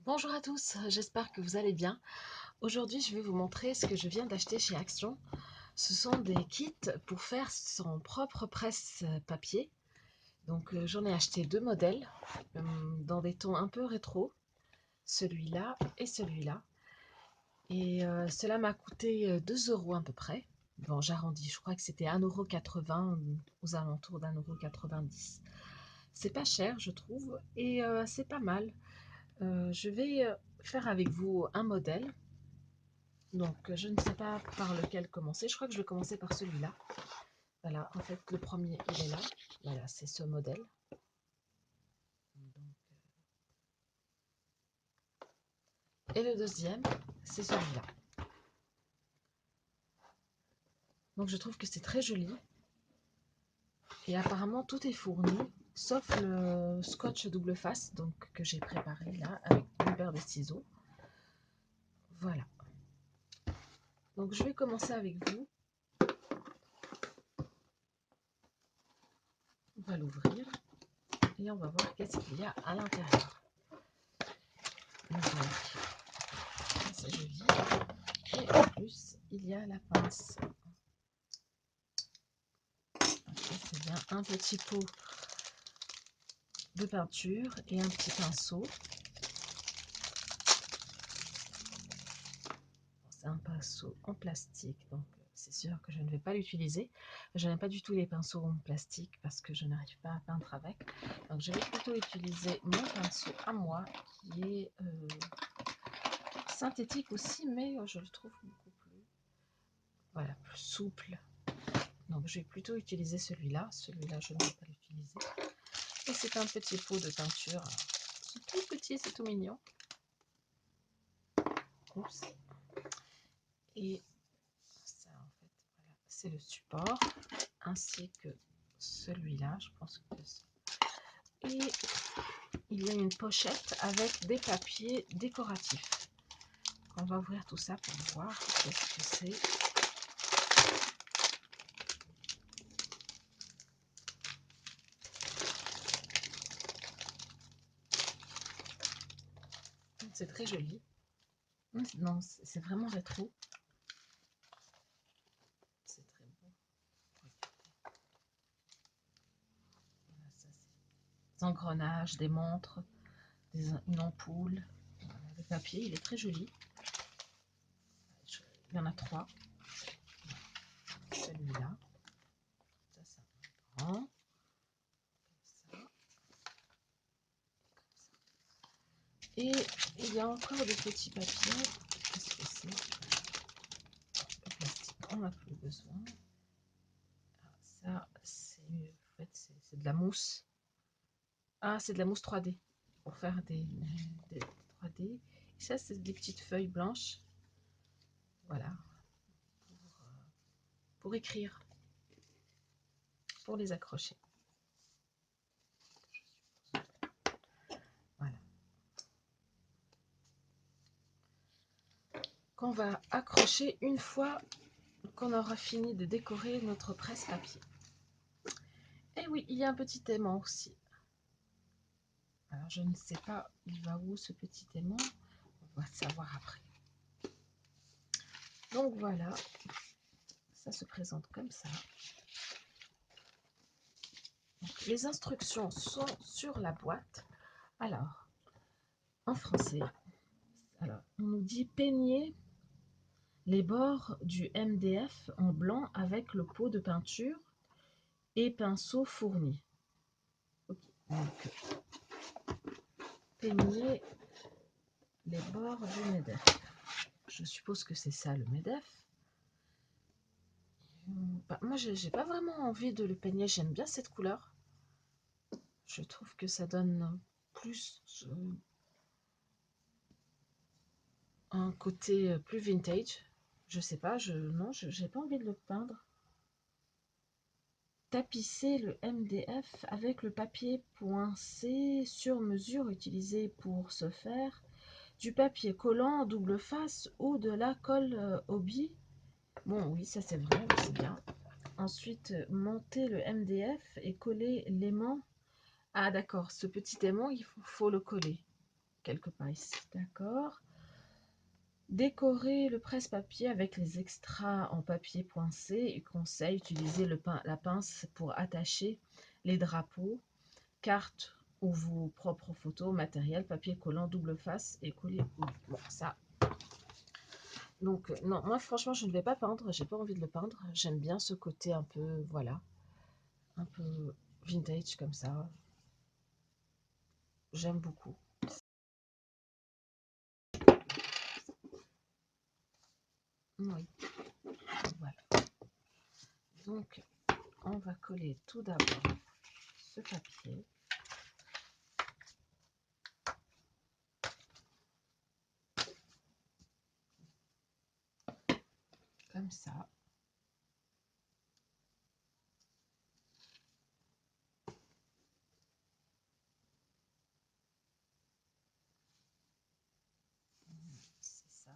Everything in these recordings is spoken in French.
Bonjour à tous, j'espère que vous allez bien. Aujourd'hui, je vais vous montrer ce que je viens d'acheter chez Action. Ce sont des kits pour faire son propre presse papier. Donc, j'en ai acheté deux modèles dans des tons un peu rétro, celui-là et celui-là. Et cela m'a coûté 2 euros à peu près. Bon, j'arrondis, je crois que c'était 1,80 €, aux alentours d'1,90 €. C'est pas cher, je trouve, et c'est pas mal. Je vais faire avec vous un modèle. Donc, je ne sais pas par lequel commencer. Je crois que je vais commencer par celui-là. Voilà, en fait, le premier, il est là. Voilà, c'est ce modèle. Et le deuxième, c'est celui-là. Donc, je trouve que c'est très joli. Et apparemment, tout est fourni, sauf le scotch double face, donc que j'ai préparé là, avec une paire de ciseaux. Voilà. Donc, je vais commencer avec vous. On va l'ouvrir et on va voir qu'est-ce qu'il y a à l'intérieur. C'est joli. Et en plus, il y a la pince. C'est bien un petit pot de peinture et un petit pinceau. C'est un pinceau en plastique, donc c'est sûr que je ne vais pas l'utiliser. Je n'aime pas du tout les pinceaux en plastique parce que je n'arrive pas à peindre avec. Donc je vais plutôt utiliser mon pinceau à moi qui est synthétique aussi, mais je le trouve beaucoup plus, voilà, plus souple. Donc je vais plutôt utiliser celui-là. Celui-là, je ne vais pas l'utiliser. Et c'est un petit pot de peinture. C'est tout petit, c'est tout mignon. Oups. Et ça, en fait, voilà, c'est le support, ainsi que celui-là, je pense que c'est... Et il y a une pochette avec des papiers décoratifs. On va ouvrir tout ça pour voir qu'est-ce que c'est. C'est très joli. Non, c'est vraiment rétro. C'est très beau. Voilà, ça, des engrenages, des montres, une ampoule. Voilà, le papier, il est très joli. Il y en a 3. Celui-là. Ça, c'est un grand. Ça. Et il y a encore des petits papiers. Qu'est-ce que c'est? Le plastique, on n'a plus besoin. Ça, c'est en fait, c'est de la mousse. Ah, c'est de la mousse 3D pour faire des 3D. Et ça, c'est des petites feuilles blanches. Voilà, pour écrire, pour les accrocher. Voilà. Qu'on va accrocher une fois qu'on aura fini de décorer notre presse-papier. Et oui, il y a un petit aimant aussi. Alors, je ne sais pas, il va où ce petit aimant? On va savoir après. Donc voilà, ça se présente comme ça. Donc, les instructions sont sur la boîte. Alors, en français, alors, on nous dit peigner les bords du MDF en blanc avec le pot de peinture et pinceau fourni. Okay. Donc, peigner les bords du MEDEF. Je suppose que c'est ça le MEDEF. Bah, moi, j'ai pas vraiment envie de le peigner. J'aime bien cette couleur. Je trouve que ça donne plus un côté plus vintage. Je sais pas, non, j'ai pas envie de le peindre. Tapisser le MDF avec le papier poincé sur mesure utilisé pour ce faire, du papier collant double face ou de la colle hobby. Bon, oui, ça c'est vrai, c'est bien. Ensuite, monter le MDF et coller l'aimant. Ah d'accord, ce petit aimant, il faut le coller. quelque part ici, d'accord. Décorer le presse-papier avec les extras en papier poincé. Il conseille d'utiliser la pince pour attacher les drapeaux, cartes ou vos propres photos, matériel, papier collant, double face et coller. Bon, ça. Donc, non, moi franchement, je ne vais pas peindre, j'ai pas envie de le peindre. J'aime bien ce côté un peu, voilà, un peu vintage comme ça. J'aime beaucoup. Oui, voilà. Donc, on va coller tout d'abord ce papier. Comme ça. C'est ça.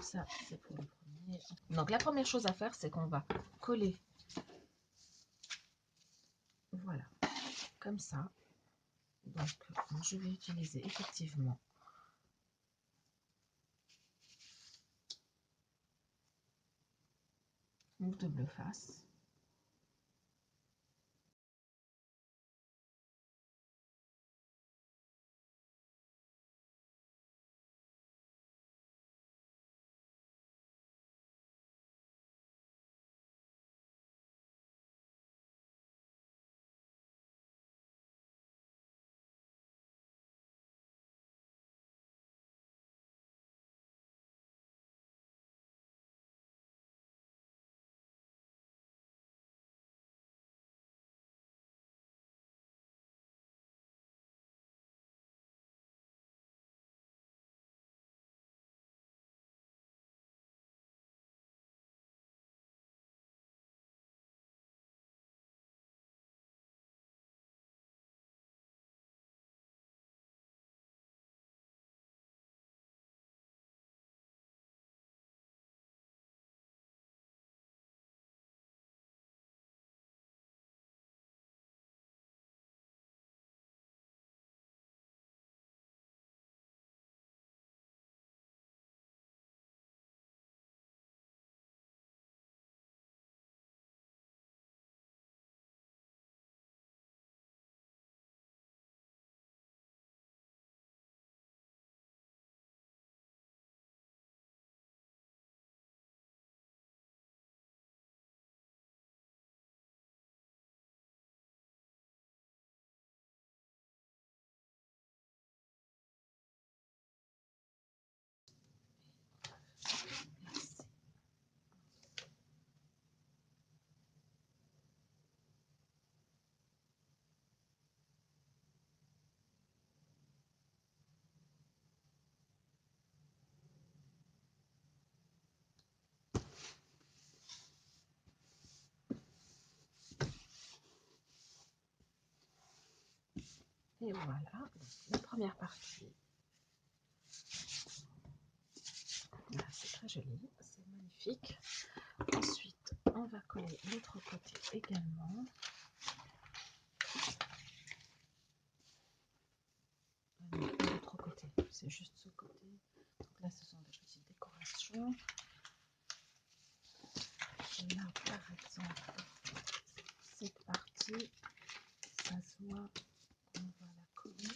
Ça, c'est pour le premier. Donc, la première chose à faire, c'est qu'on va coller. Voilà. Comme ça. Donc, je vais utiliser effectivement une double face. Et voilà, la première partie. Là, c'est très joli, c'est magnifique. Ensuite, on va coller l'autre côté également. L'autre côté, c'est juste ce côté. Donc là, ce sont des petites décorations. Là, par exemple, cette partie, ça se voit, on va la coller.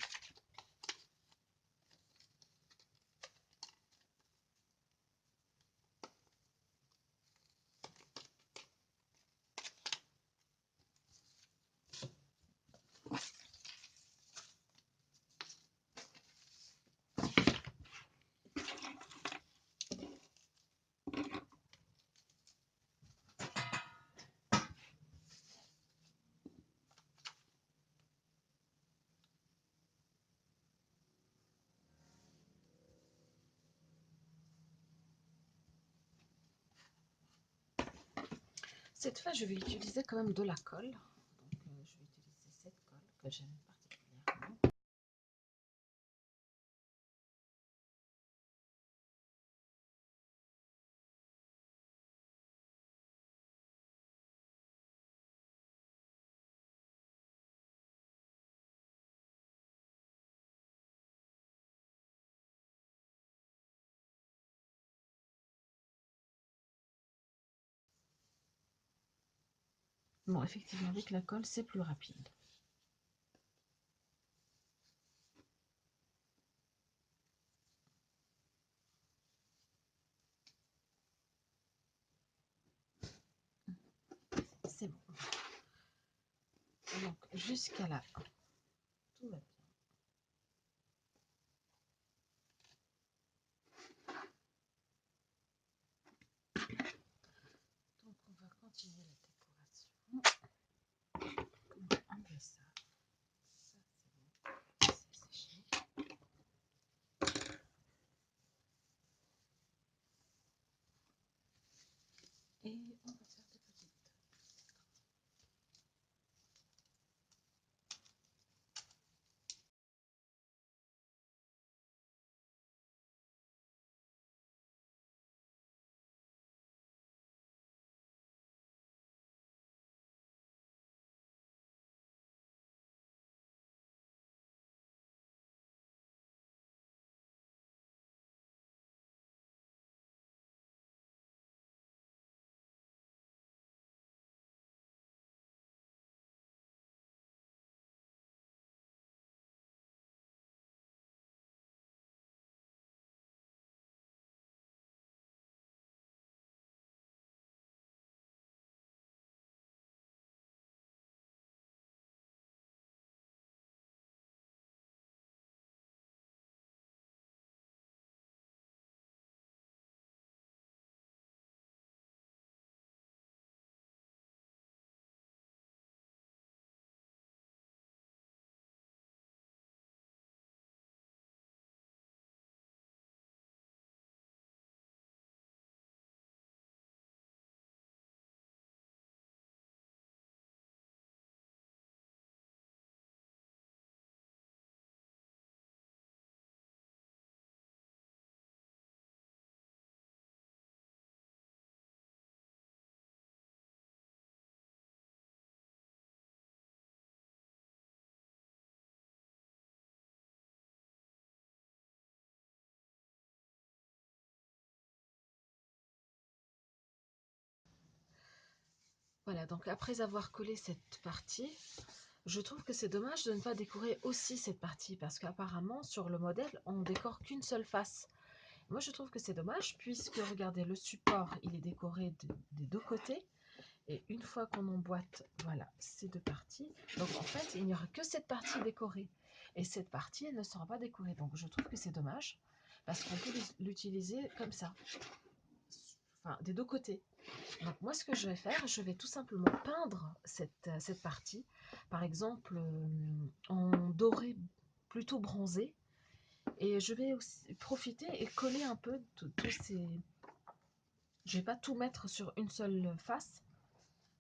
Cette fois, je vais utiliser quand même de la colle. Donc, je vais utiliser cette colle que j'aime particulièrement. Bon, effectivement, avec la colle, c'est plus rapide. C'est bon. Donc, jusqu'à là, tout va bien. Donc, on va continuer la décoration. On va enlever ça. Ça, c'est bon. C'est séché. Et on va faire des petites. Voilà, donc après avoir collé cette partie, je trouve que c'est dommage de ne pas décorer aussi cette partie parce qu'apparemment sur le modèle on décore qu'une seule face. Moi je trouve que c'est dommage puisque regardez, le support il est décoré des deux côtés et une fois qu'on emboîte voilà ces deux parties, donc en fait il n'y aura que cette partie décorée et cette partie elle ne sera pas décorée, donc je trouve que c'est dommage parce qu'on peut l'utiliser comme ça, enfin des deux côtés. Donc moi ce que je vais faire, je vais tout simplement peindre cette partie, par exemple en doré plutôt bronzé, et je vais aussi profiter et coller un peu tous ces... Je vais pas tout mettre sur une seule face,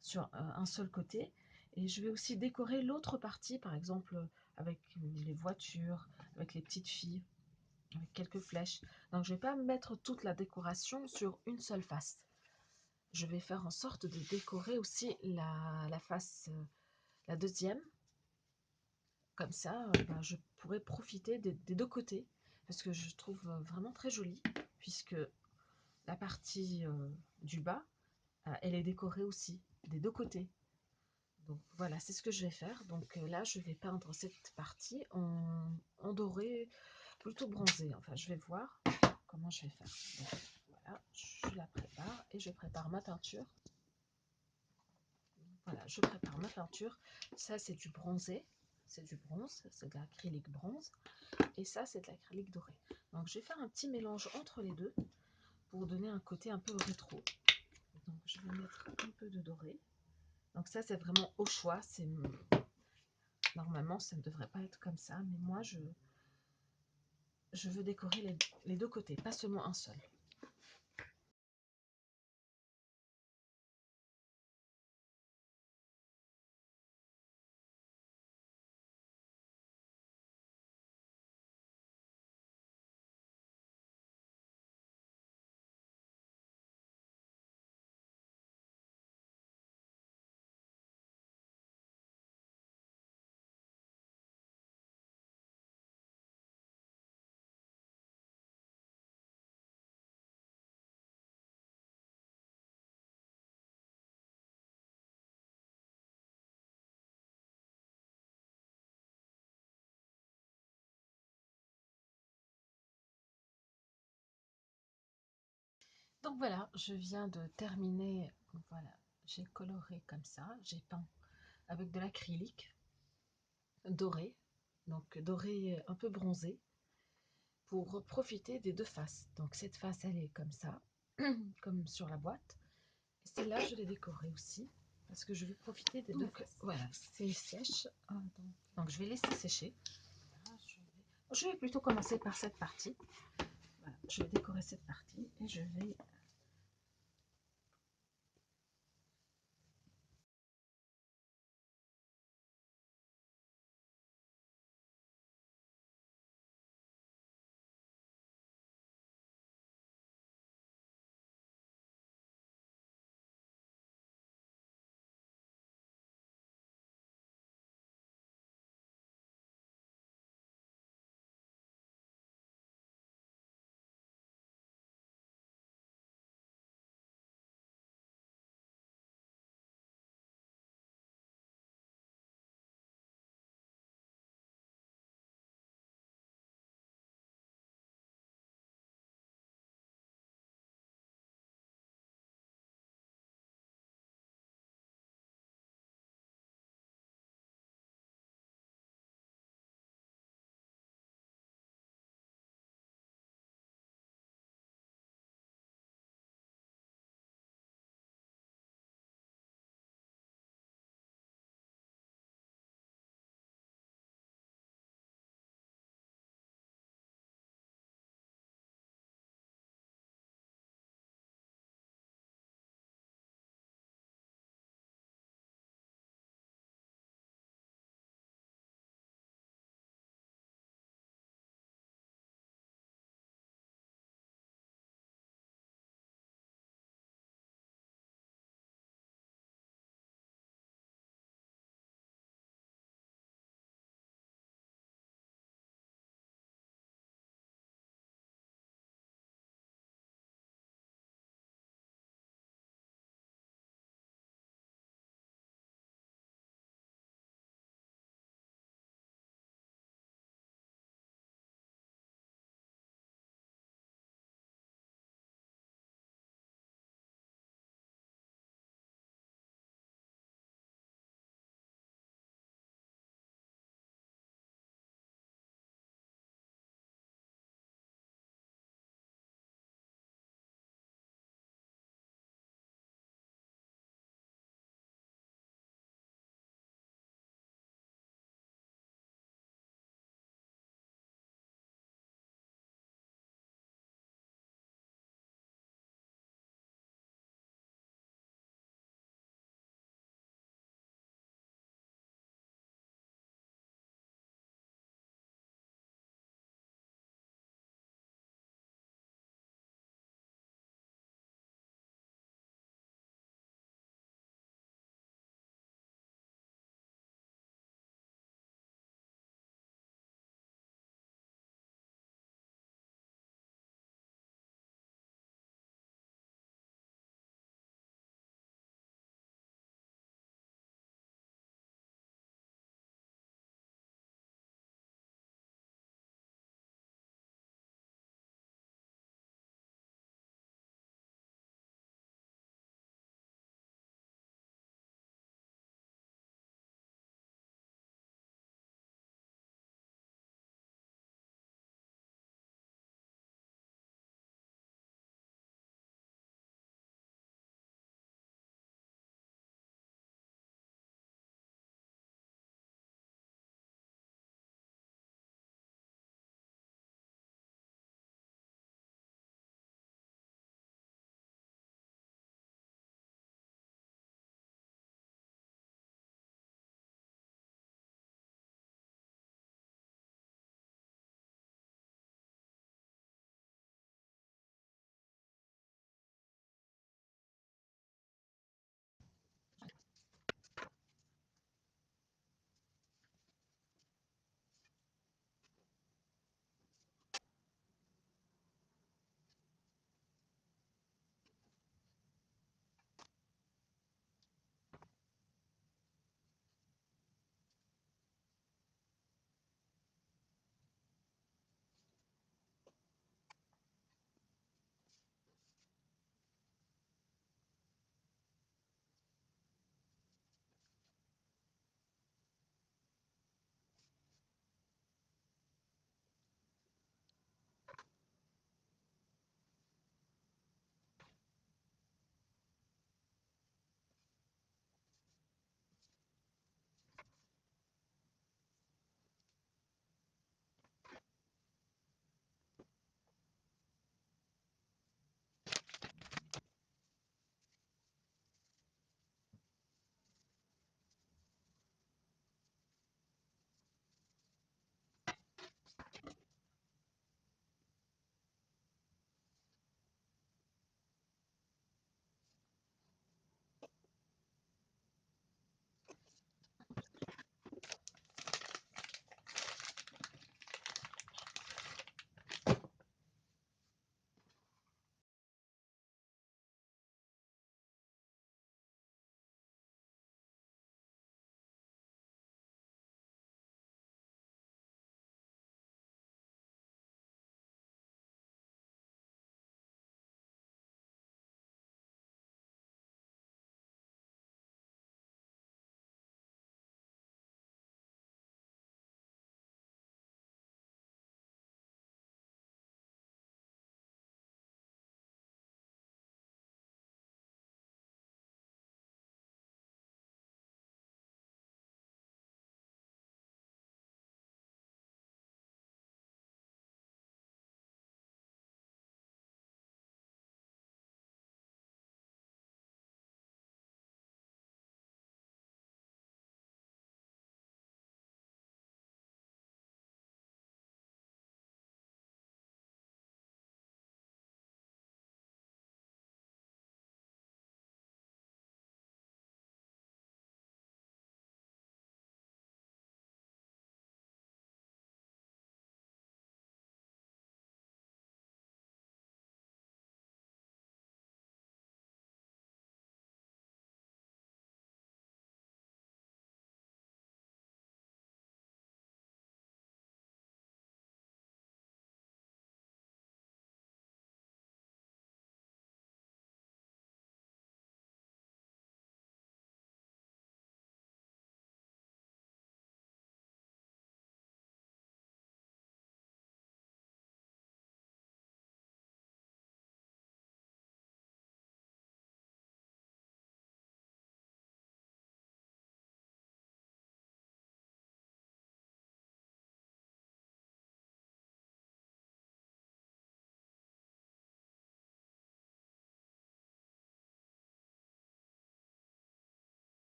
sur un seul côté, et je vais aussi décorer l'autre partie, par exemple avec les voitures, avec les petites filles, avec quelques flèches. Donc je vais pas mettre toute la décoration sur une seule face. Je vais faire en sorte de décorer aussi la face, la deuxième. Comme ça, ben, je pourrais profiter des deux côtés. Parce que je trouve vraiment très jolie. Puisque la partie du bas, elle est décorée aussi des deux côtés. Donc voilà, c'est ce que je vais faire. Donc là, je vais peindre cette partie en doré, plutôt bronzé. Enfin, je vais voir comment je vais faire. Donc, voilà, je la prépare et je prépare ma peinture. Voilà, je prépare ma peinture. Ça, c'est du bronzé. C'est du bronze, c'est de l'acrylique bronze. Et ça, c'est de l'acrylique doré. Donc, je vais faire un petit mélange entre les deux pour donner un côté un peu rétro. Donc, je vais mettre un peu de doré. Donc, ça, c'est vraiment au choix. Normalement, ça ne devrait pas être comme ça. Mais moi, je veux décorer les deux côtés, pas seulement un seul. Donc voilà, je viens de terminer, voilà, j'ai coloré comme ça, j'ai peint avec de l'acrylique doré, donc doré un peu bronzé, pour profiter des deux faces. Donc cette face, elle est comme ça, comme sur la boîte. Et celle-là, je l'ai décorée aussi, parce que je vais profiter des deux faces. Voilà, c'est sèche, donc je vais laisser sécher. Voilà, je vais plutôt commencer par cette partie. Voilà, je vais décorer cette partie et je vais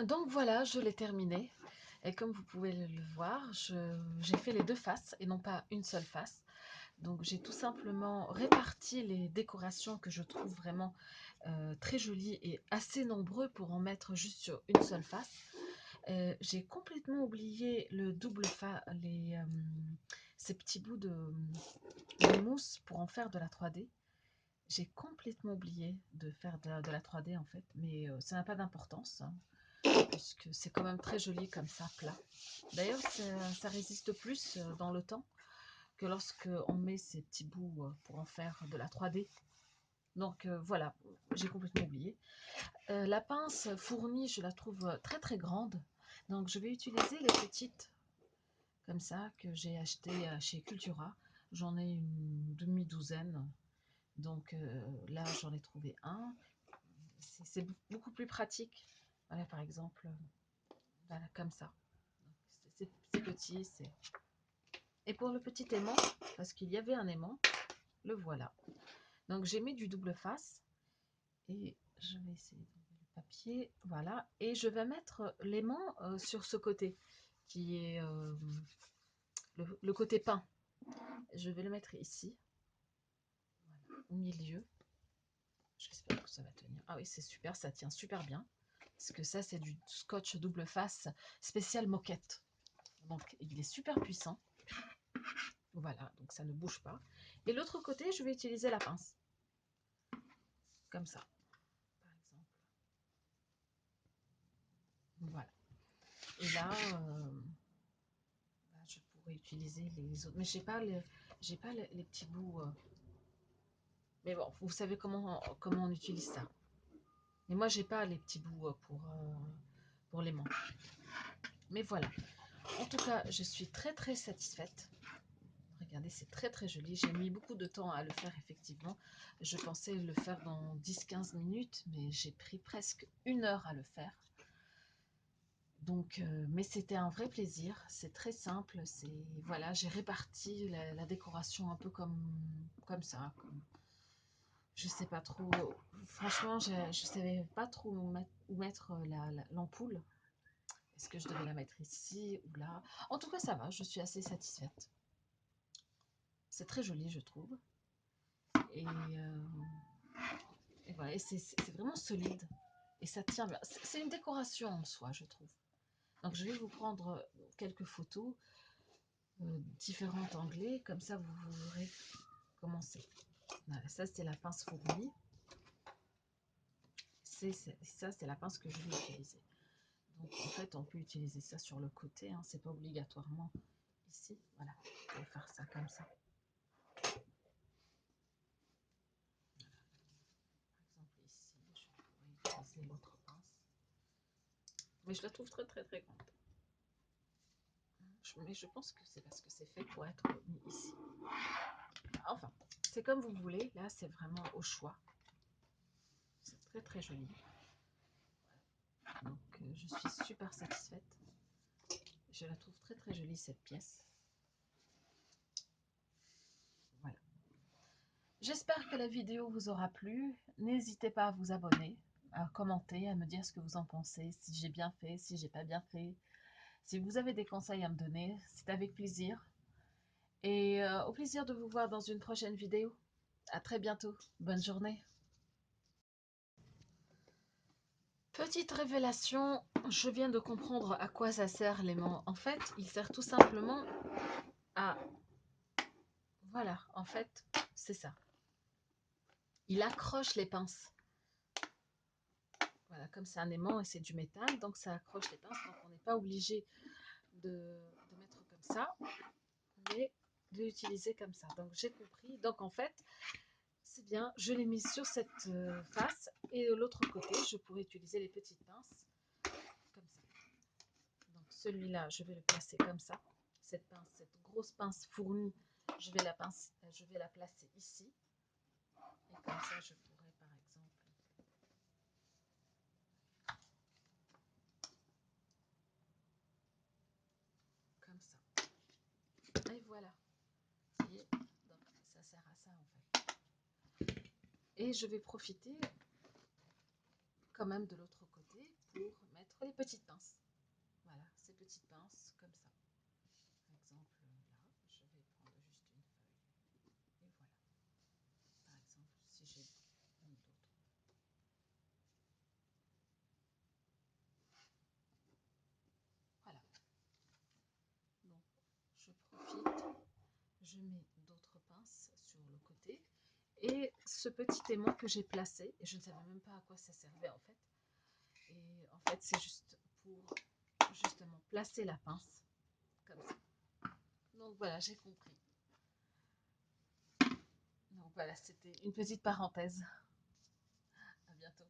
Donc voilà, je l'ai terminé. Et comme vous pouvez le voir, j'ai fait les deux faces et non pas une seule face. Donc j'ai tout simplement réparti les décorations que je trouve vraiment très jolies et assez nombreux pour en mettre juste sur une seule face. J'ai complètement oublié le double ces petits bouts de mousse pour en faire de la 3D. J'ai complètement oublié de faire de la 3D en fait, mais ça n'a pas d'importance, hein, puisque c'est quand même très joli comme ça, plat. D'ailleurs, ça résiste plus dans le temps que lorsque on met ces petits bouts pour en faire de la 3D. Donc voilà, j'ai complètement oublié. La pince fournie, je la trouve très très grande. Donc je vais utiliser les petites comme ça que j'ai achetées chez Cultura. J'en ai une demi-douzaine. Donc là, j'en ai trouvé un. C'est beaucoup plus pratique. Voilà, par exemple, voilà, comme ça. C'est petit. Et pour le petit aimant, parce qu'il y avait un aimant, le voilà. Donc j'ai mis du double face. Et je vais essayer d'enlever le papier. Voilà. Et je vais mettre l'aimant sur ce côté, qui est le côté peint. Je vais le mettre ici, voilà, au milieu. J'espère que ça va tenir. Ah oui, c'est super, ça tient super bien. Parce que ça, c'est du scotch double face spécial moquette. Donc, il est super puissant. Voilà, donc ça ne bouge pas. Et l'autre côté, je vais utiliser la pince. Comme ça, par exemple. Voilà. Et là, je pourrais utiliser les autres. Mais j'ai pas les petits bouts. Mais bon, vous savez comment on utilise ça. Mais moi, j'ai pas les petits bouts pour les manches. Mais voilà. En tout cas, je suis très très satisfaite. Regardez, c'est très très joli. J'ai mis beaucoup de temps à le faire effectivement. Je pensais le faire dans 10-15 minutes, mais j'ai pris presque 1 heure à le faire. Donc, mais c'était un vrai plaisir. C'est très simple. Voilà, j'ai réparti la décoration un peu comme ça. Je sais pas trop. Franchement, je savais pas trop où mettre l'ampoule. Est-ce que je devais la mettre ici ou là? En tout cas, ça va. Je suis assez satisfaite. C'est très joli, je trouve. Et, et voilà, c'est vraiment solide. Et ça tient bien. C'est une décoration en soi, je trouve. Donc, je vais vous prendre quelques photos, différents anglais. Comme ça, vous verrez comment c'est. Voilà, ça, c'est la pince fournie. Ça, c'est la pince que je vais utiliser. Donc, en fait, on peut utiliser ça sur le côté. Hein, c'est pas obligatoirement ici. Voilà, on peut faire ça comme ça. Par exemple, ici, je pourrais utiliser l'autre pince. Mais je la trouve très, très, très grande. Mais je pense que c'est parce que c'est fait pour être mis ici. Enfin, c'est comme vous voulez. Là, c'est vraiment au choix. C'est très, très joli. Donc, je suis super satisfaite. Je la trouve très, très jolie, cette pièce. Voilà. J'espère que la vidéo vous aura plu. N'hésitez pas à vous abonner, à commenter, à me dire ce que vous en pensez, si j'ai bien fait, si j'ai pas bien fait. Si vous avez des conseils à me donner, c'est avec plaisir. Et au plaisir de vous voir dans une prochaine vidéo. À très bientôt. Bonne journée. Petite révélation, je viens de comprendre à quoi ça sert l'aimant. En fait, il sert tout simplement à... Voilà, en fait, c'est ça. Il accroche les pinces. Voilà, comme c'est un aimant et c'est du métal, donc ça accroche les pinces. Donc on n'est pas obligé de mettre comme ça, mais de l'utiliser comme ça. Donc j'ai compris. Donc en fait, c'est bien, je l'ai mis sur cette face et de l'autre côté, je pourrais utiliser les petites pinces comme ça. Donc celui-là, je vais le placer comme ça. Cette pince, cette grosse pince fournie, je vais la placer ici. Et comme ça, je pourrais par exemple comme ça. Et voilà. Et donc ça sert à ça en fait. Et je vais profiter quand même de l'autre côté pour mettre les petites pinces. Voilà, ces petites pinces comme ça. Par exemple, là, je vais prendre juste une feuille. Et voilà. Par exemple, si j'ai d'autres. Voilà. Donc, je profite, je mets d'autres pinces sur le côté. Et ce petit aimant que j'ai placé, et je ne savais même pas à quoi ça servait en fait. Et en fait, c'est juste pour justement placer la pince comme ça. Donc voilà, j'ai compris. Donc voilà, c'était une petite parenthèse. À bientôt.